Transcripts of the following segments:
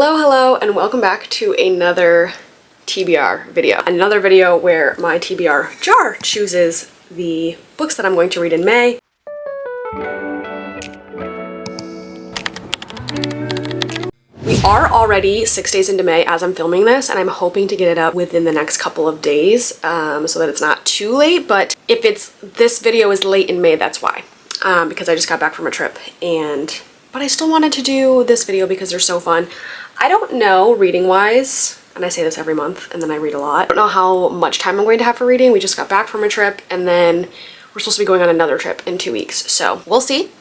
Hello, and welcome back to another TBR video. Another video where my TBR jar chooses the books that I'm going to read in May. We are already 6 days into May as I'm filming this, and I'm hoping to get it up within the next couple of days so that it's not too late. But if this video is late in May, that's why. Because I just got back from a trip, but I still wanted to do this video because they're so fun. I don't know reading wise, and I say this every month and then I read a lot. I don't know how much time I'm going to have for reading. We just got back from a trip and then we're supposed to be going on another trip in 2 weeks. So we'll see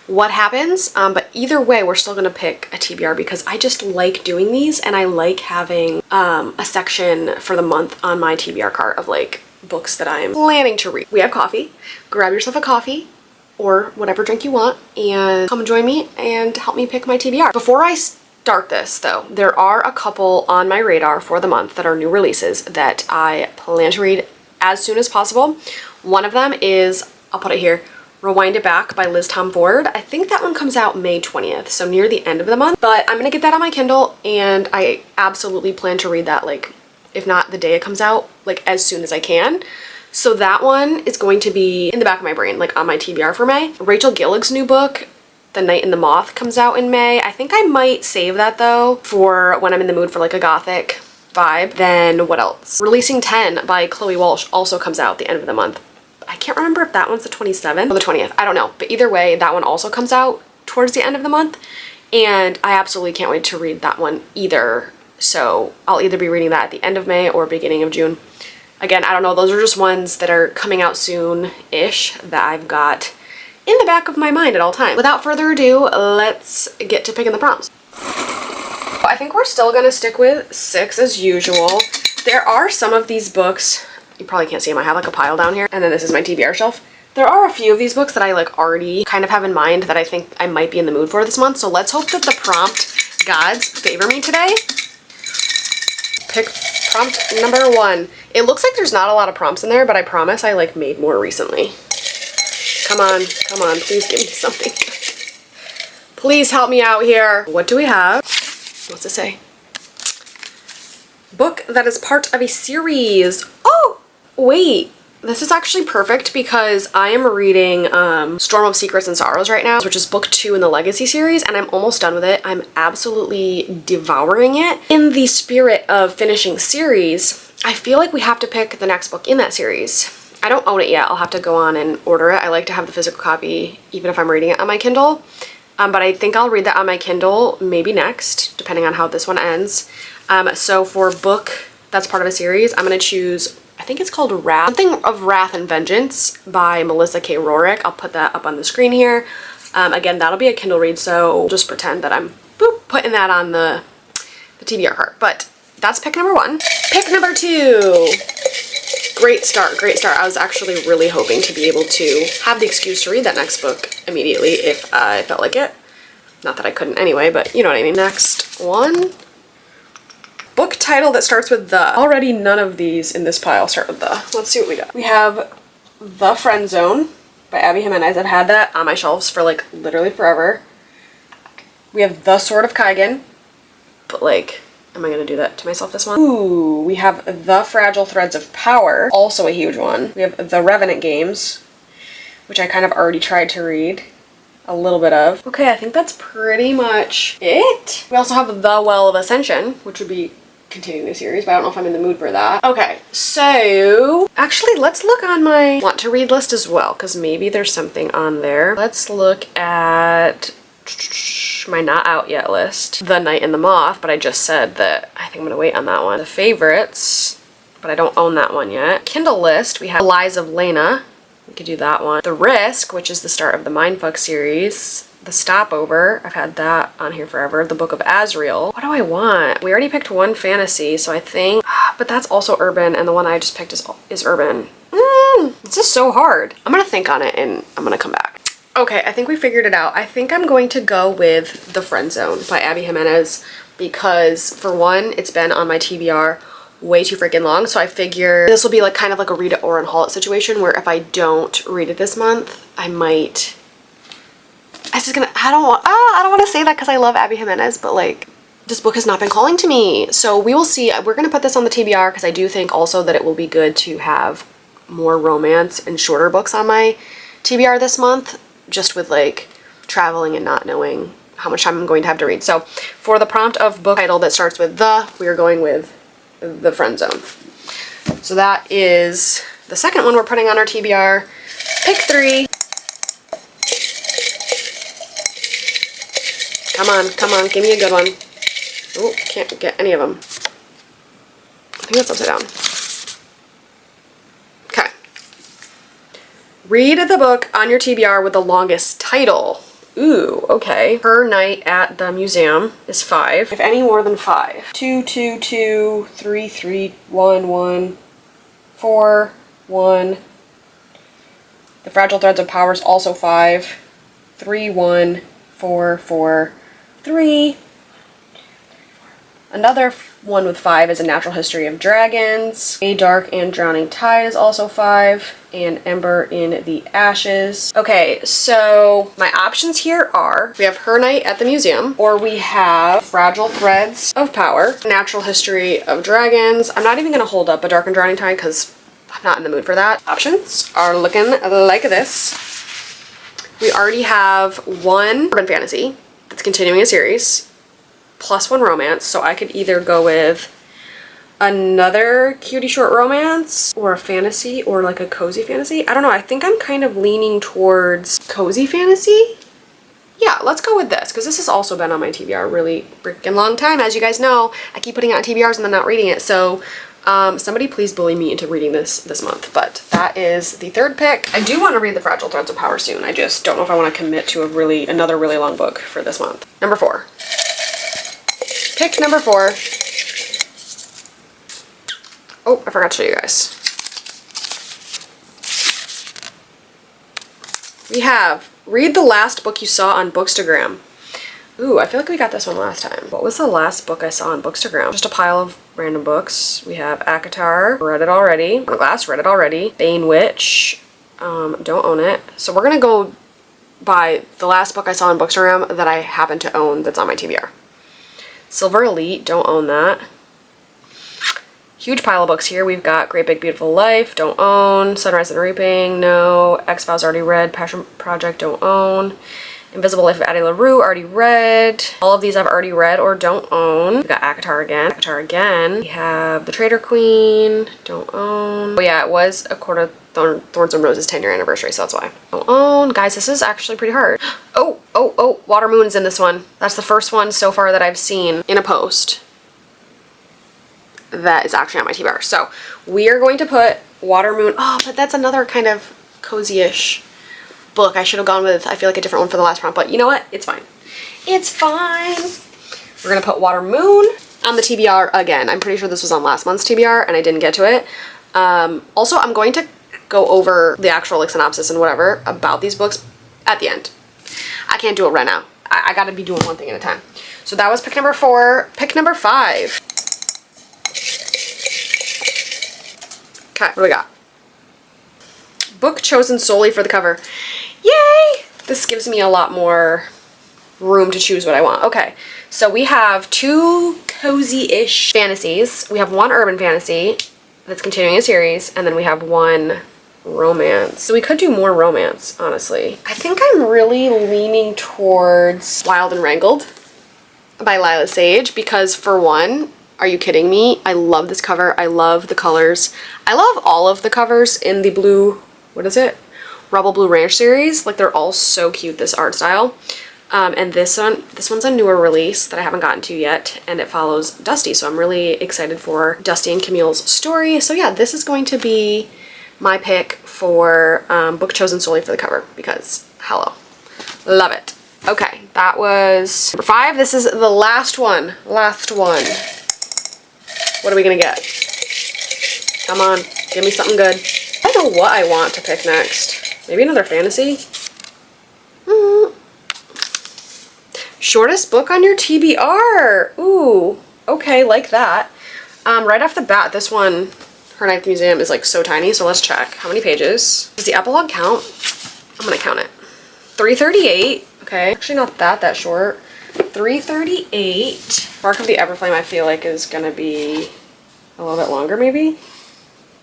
what happens. But either way, we're still gonna pick a TBR because I just like doing these and I like having a section for the month on my TBR cart of like books that I'm planning to read. We have coffee. Grab yourself a coffee or whatever drink you want and come and join me and help me pick my TBR. Before I start this though, there are a couple on my radar for the month that are new releases that I plan to read as soon as possible. One of them is, I'll put it here, Rewind It Back by Liz Tom Ford. I think that one comes out May 20th, so near the end of the month, but I'm gonna get that on my Kindle and I absolutely plan to read that, like, if not the day it comes out, like as soon as I can. So that one is going to be in the back of my brain, like on my TBR for May. Rachel Gillig's new book, The Night and the Moth, comes out in May. I think I might save that though for when I'm in the mood for like a gothic vibe. Then what else? Releasing 10 by Chloe Walsh also comes out at the end of the month. I can't remember if that one's the 27th or the 20th. I don't know. But either way, that one also comes out towards the end of the month. And I absolutely can't wait to read that one either. So I'll either be reading that at the end of May or beginning of June. Again, I don't know. Those are just ones that are coming out soon-ish that I've got in the back of my mind at all times. Without further ado, let's get to picking the prompts. I think we're still gonna stick with 6 as usual. There are some of these books, you probably can't see them, I have like a pile down here, and then this is my TBR shelf. There are a few of these books that I like already kind of have in mind that I think I might be in the mood for this month, so let's hope that the prompt gods favor me today. Pick prompt number 1. It looks like there's not a lot of prompts in there, but I promise I like made more recently. Come on, please give me something. Please help me out here. What do we have? What's it say? Book that is part of a series. Oh, wait. This is actually perfect because I am reading Storm of Secrets and Sorrows right now, which is book 2 in the Legacy series, and I'm almost done with it. I'm absolutely devouring it. In the spirit of finishing the series, I feel like we have to pick the next book in that series. I don't own it yet. I'll have to go on and order it. I like to have the physical copy even if I'm reading it on my Kindle. But I think I'll read that on my Kindle maybe next, depending on how this one ends. So for book that's part of a series, I'm going to choose, I think it's called Wrath, something of Wrath and Vengeance by Melissa K. Rorick. I'll put that up on the screen here. Again, that'll be a Kindle read, so just pretend that I'm putting that on the TBR cart. But that's pick number 1. Pick number 2. Great start, great start. I was actually really hoping to be able to have the excuse to read that next book immediately if I felt like it. Not that I couldn't anyway, but you know what I mean. Next one. Book title that starts with the. Already none of these in this pile start with the. Let's see what we got. We have The Friend Zone by Abby Jimenez. I've had that on my shelves for like literally forever. We have The Sword of Kaigen, but like, am I gonna do that to myself this one? Ooh, we have The Fragile Threads of Power, also a huge one. We have The Revenant Games, which I kind of already tried to read a little bit of. Okay, I think that's pretty much it. We also have The Well of Ascension, which would be continuing the series, but I don't know if I'm in the mood for that. Okay, so actually let's look on my want to read list as well, because maybe there's something on there. Let's look at my not out yet list. The Night and the Moth, but I just said that I think I'm gonna wait on that one. The Favorites, but I don't own that one yet. Kindle list, we have The Lies of Lena. We could do that one. The Risk, which is the start of the Mindfuck series. The Stopover, I've had that on here forever. The Book of Azrael. What do I want? We already picked one fantasy, so I think, but that's also urban, and the one I just picked is urban. This is so hard. I'm gonna think on it and I'm gonna come back. Okay, I think we figured it out. I think I'm going to go with The Friend Zone by Abby Jimenez because, for one, it's been on my TBR way too freaking long, so I figure this will be like kind of like a read it or unhaul it situation where if I don't read it this month, I might. I don't want to say that because I love Abby Jimenez, but like this book has not been calling to me. So we will see. We're going to put this on the TBR because I do think also that it will be good to have more romance and shorter books on my TBR this month, just with like traveling and not knowing how much time I'm going to have to read. So for the prompt of book title that starts with the, we are going with The Friend Zone. So that is the second one we're putting on our TBR. Pick 3. Come on, give me a good one. Oh, can't get any of them. I think that's upside down. Okay. Read the book on your TBR with the longest title. Ooh, okay. Her Night at the Museum is 5. If any more than 5. 2, 2, 2, 3, 3, 1, 1, 4, 1. The Fragile Threads of Power is also 5. 3, 1, 4, 4, 3. Another one with 5 is A Natural History of Dragons. A Dark and Drowning Tide is also 5. And Ember in the Ashes. Okay, so my options here are, we have Her Night at the Museum, or we have Fragile Threads of Power, Natural History of Dragons. I'm not even gonna hold up A Dark and Drowning Tide because I'm not in the mood for that. Options are looking like this. We already have 1 urban fantasy that's continuing a series, plus 1 romance, so I could either go with another cutie short romance or a fantasy or like a cozy fantasy. I don't know, I think I'm kind of leaning towards cozy fantasy. Yeah, let's go with this because this has also been on my TBR a really freaking long time. As you guys know, I keep putting it on TBRs and then not reading it, so somebody please bully me into reading this month. But that is the 3rd pick. I do want to read The Fragile Threads of Power soon. I just don't know if I want to commit to another really long book for this month. Number 4. Pick number 4. Oh, I forgot to show you guys. We have Read the Last Book You Saw on Bookstagram. Ooh, I feel like we got this one last time. What was the last book I saw on Bookstagram? Just a pile of random books. We have Akatar, read it already. Glass, read it already. Bane Witch, don't own it. So we're gonna go by the last book I saw on Bookstagram that I happen to own that's on my TBR. Silver Elite, don't own that. Huge pile of books here. We've got Great Big Beautiful Life, don't own. Sunrise and Reaping, no. X-Files already read. Passion Project, don't own. Invisible Life of Addie LaRue, already read. All of these I've already read or don't own. We've got Akatar again. Akatar again. We have The Traitor Queen, don't own. Oh yeah, it was A Court of Thorns and Roses 10-year anniversary, so that's why. Don't own. Guys, this is actually pretty hard. Oh, Water Moon's in this one. That's the first one so far that I've seen in a post that is actually on my TBR. So we are going to put Water Moon. Oh, but that's another kind of cozy-ish book. I should have gone with, I feel like, a different one for the last prompt, but you know what? It's fine. It's fine. We're gonna put Water Moon on the TBR again. I'm pretty sure this was on last month's TBR and I didn't get to it. Also, I'm going to go over the actual like synopsis and whatever about these books at the end. I can't do it right now. I gotta be doing one thing at a time. So that was pick number 4. Pick number 5. Okay, what do we got? Book chosen solely for the cover. Yay! This gives me a lot more room to choose what I want. Okay, so we have 2 cozy-ish fantasies. We have 1 urban fantasy that's continuing a series, and then we have 1 romance. So we could do more romance, honestly. I think I'm really leaning towards Wild and Wrangled by Lila Sage because, for one, are you kidding me? I love this cover. I love the colors. I love all of the covers in the blue, what is it? Rebel Blue Ranch series. Like, they're all so cute, this art style. And this one's a newer release that I haven't gotten to yet, and it follows Dusty, so I'm really excited for Dusty and Camille's story. So yeah, this is going to be my pick for book chosen solely for the cover because, hello, love it. Okay, that was number 5. This is the last one. Last one. What are we gonna get? Come on, give me something good. I don't know what I want to pick next. Maybe another fantasy? Shortest book on your TBR. Ooh, okay, like that. Right off the bat, this one, Her Night at the Museum, is like so tiny, so let's check. How many pages? Does the epilogue count? I'm gonna count it. 338, okay. Actually not that short. 338. Spark of the Everflame I feel like is gonna be a little bit longer maybe.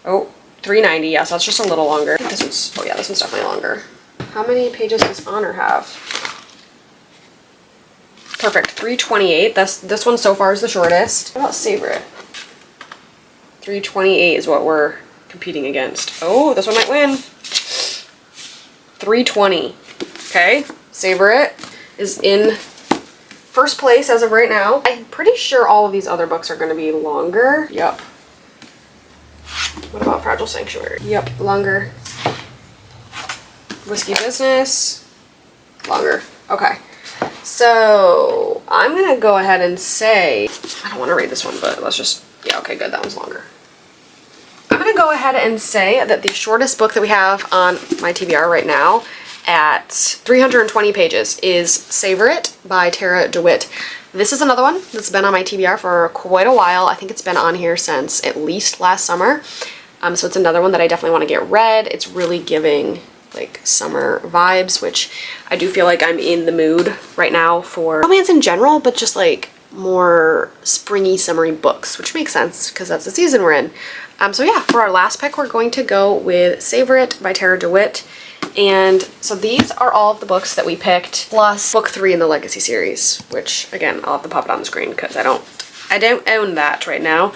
Oh, 390, yes, that's just a little longer. I think this one's, oh yeah, this one's definitely longer. How many pages does Honor have? Perfect, 328. This one so far is the shortest. What about Savor It? 328 is what we're competing against. Oh, this one might win. 320. Okay, Savor It is in first place as of right now. I'm pretty sure all of these other books are going to be longer. Yep. What about Fragile Sanctuary? Yep, longer. Whiskey Business, longer. Okay. So I'm gonna go ahead and say, I don't want to read this one, but let's just, yeah, okay, good, that one's longer. I'm gonna go ahead and say that the shortest book that we have on my TBR right now at 320 pages is Savor It by Tara DeWitt. This is another one that's been on my TBR for quite a while. I think it's been on here since at least last summer. So it's another one that I definitely want to get read. It's really giving like summer vibes, which I do feel like I'm in the mood right now for romance in general, but just like more springy, summery books, which makes sense because that's the season we're in. So yeah, for our last pick, we're going to go with Savor It by Tara DeWitt. And so these are all of the books that we picked, plus book 3 in the Legacy series, which again, I'll have to pop it on the screen because I don't own that right now.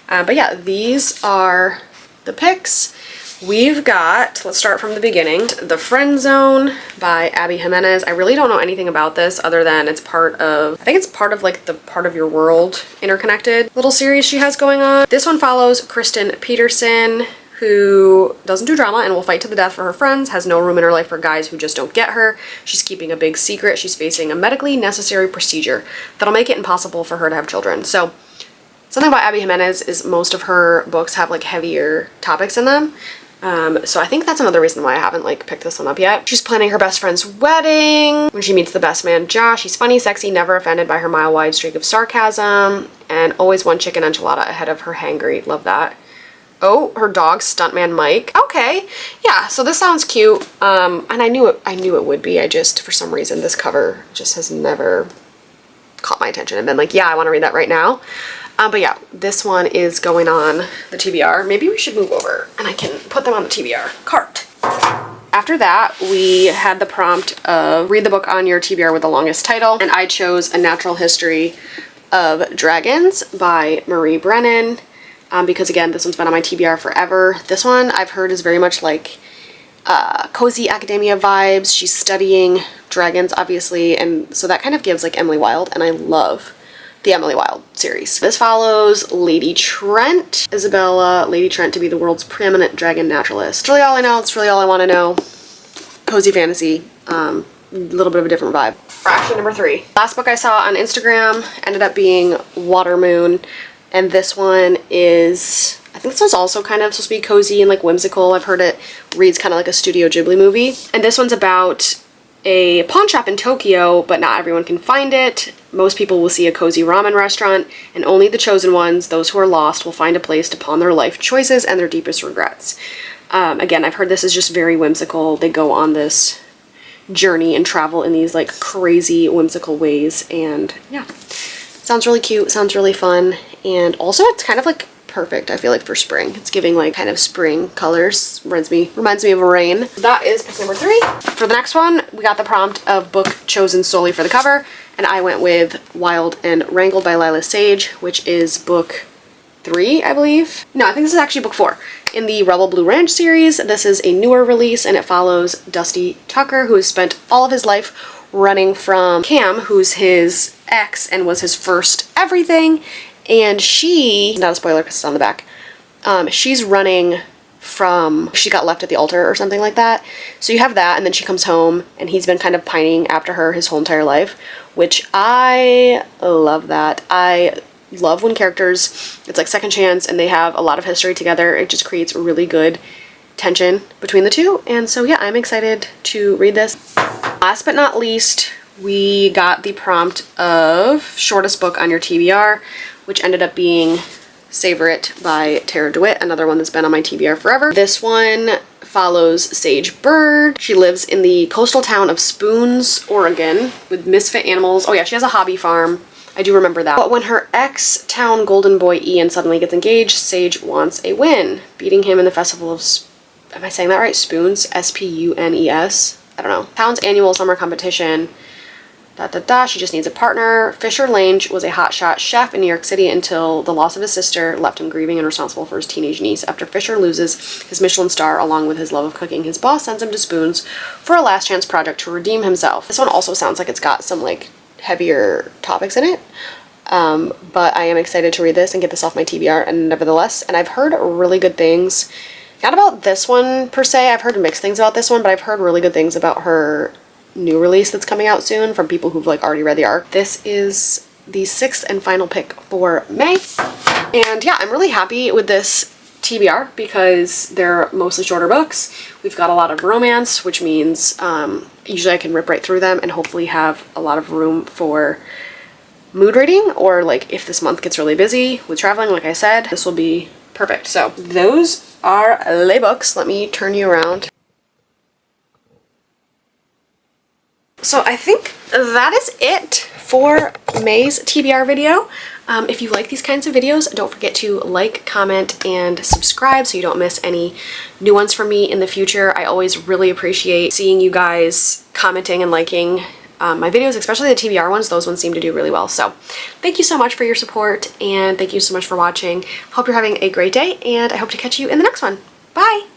But yeah, these are the picks. We've got, let's start from the beginning, The Friend Zone by Abby Jimenez. I really don't know anything about this other than it's part of, I think it's part of like the Part of Your World interconnected little series she has going on. This one follows Kristen Peterson, who doesn't do drama and will fight to the death for her friends, has no room in her life for guys who just don't get her. She's keeping a big secret. She's facing a medically necessary procedure that'll make it impossible for her to have children. So something about Abby Jimenez is most of her books have like heavier topics in them. So I think that's another reason why I haven't like picked this one up yet. She's planning her best friend's wedding when she meets the best man, Josh. He's funny, sexy, never offended by her mile-wide streak of sarcasm, and always one chicken enchilada ahead of her hangry. Love that. Oh, her dog, Stuntman Mike. Okay, yeah, so this sounds cute. And I knew it would be. I just, for some reason, this cover just has never caught my attention and been like, yeah, I want to read that right now. But yeah, this one is going on the TBR. Maybe we should move over and I can put them on the TBR. Cart. After that, we had the prompt of read the book on your TBR with the longest title, and I chose A Natural History of Dragons by Marie Brennan. Because again, this one's been on my TBR forever. This one I've heard is very much like cozy academia vibes. She's studying dragons, obviously, and so that kind of gives like Emily Wilde, and I love the Emily Wilde series. This follows Lady Trent, Isabella Lady Trent, to be the world's preeminent dragon naturalist. It's really all I know. It's really all I want to know. Cozy fantasy, a little bit of a different vibe. Fraction number 3. Last book I saw on Instagram ended up being Water Moon, and this one is, I think this one's also kind of supposed to be cozy and like whimsical. I've heard it reads kind of like a Studio Ghibli movie. And this one's about a pawn shop in Tokyo, but not everyone can find it. Most people will see a cozy ramen restaurant, and only the chosen ones, those who are lost, will find a place to pawn their life choices and their deepest regrets. Again, I've heard this is just very whimsical. They go on this journey and travel in these like crazy whimsical ways, and yeah, sounds really cute, sounds really fun, and also it's kind of like perfect, I feel like, for spring. It's giving like kind of spring colors. Reminds me of rain. That is pick number 3. For the next one, we got the prompt of book chosen solely for the cover, and I went with Wild and Wrangled by Lila Sage, which is book 3, I believe. No, I think this is actually book 4 in the Rebel Blue Ranch series. This is a newer release, and it follows Dusty Tucker, who has spent all of his life running from Cam, who's his ex and was his first everything. And she, not a spoiler because it's on the back, she's running from, she got left at the altar or something like that. So you have that, and then she comes home, and he's been kind of pining after her his whole entire life, which I love that. I love when characters, it's like second chance, and they have a lot of history together. It just creates really good tension between the two. And so yeah, I'm excited to read this. Last but not least, we got the prompt of shortest book on your TBR, which ended up being Savor It by Tara DeWitt, another one that's been on my TBR forever. This one follows Sage Bird. She lives in the coastal town of Spoons, Oregon, with misfit animals. Oh yeah, she has a hobby farm. I do remember that. But when her ex-town golden boy Ian suddenly gets engaged, Sage wants a win, beating him in the festival of, am I saying that right? Spoons? S-P-U-N-E-S? I don't know. Town's annual summer competition. She just needs a partner. Fisher Lange was a hotshot chef in New York City until the loss of his sister left him grieving and responsible for his teenage niece. After Fisher loses his Michelin star along with his love of cooking, his boss sends him to Spoons for a last chance project to redeem himself. This one also sounds like it's got some like heavier topics in it. But I am excited to read this and get this off my TBR and nevertheless. And I've heard really good things. Not about this one per se. I've heard mixed things about this one, but I've heard really good things about her new release that's coming out soon from people who've like already read the arc. This is the 6th and final pick for May. And yeah, I'm really happy with this TBR because they're mostly shorter books. We've got a lot of romance, which means usually I can rip right through them and hopefully have a lot of room for mood reading, or like if this month gets really busy with traveling, like I said, this will be perfect. So those are lay books. Let me turn you around. So I think that is it for May's TBR video. If you like these kinds of videos, don't forget to like, comment, and subscribe so you don't miss any new ones from me in the future. I always really appreciate seeing you guys commenting and liking my videos, especially the TBR ones. Those ones seem to do really well. So thank you so much for your support and thank you so much for watching. Hope you're having a great day and I hope to catch you in the next one. Bye!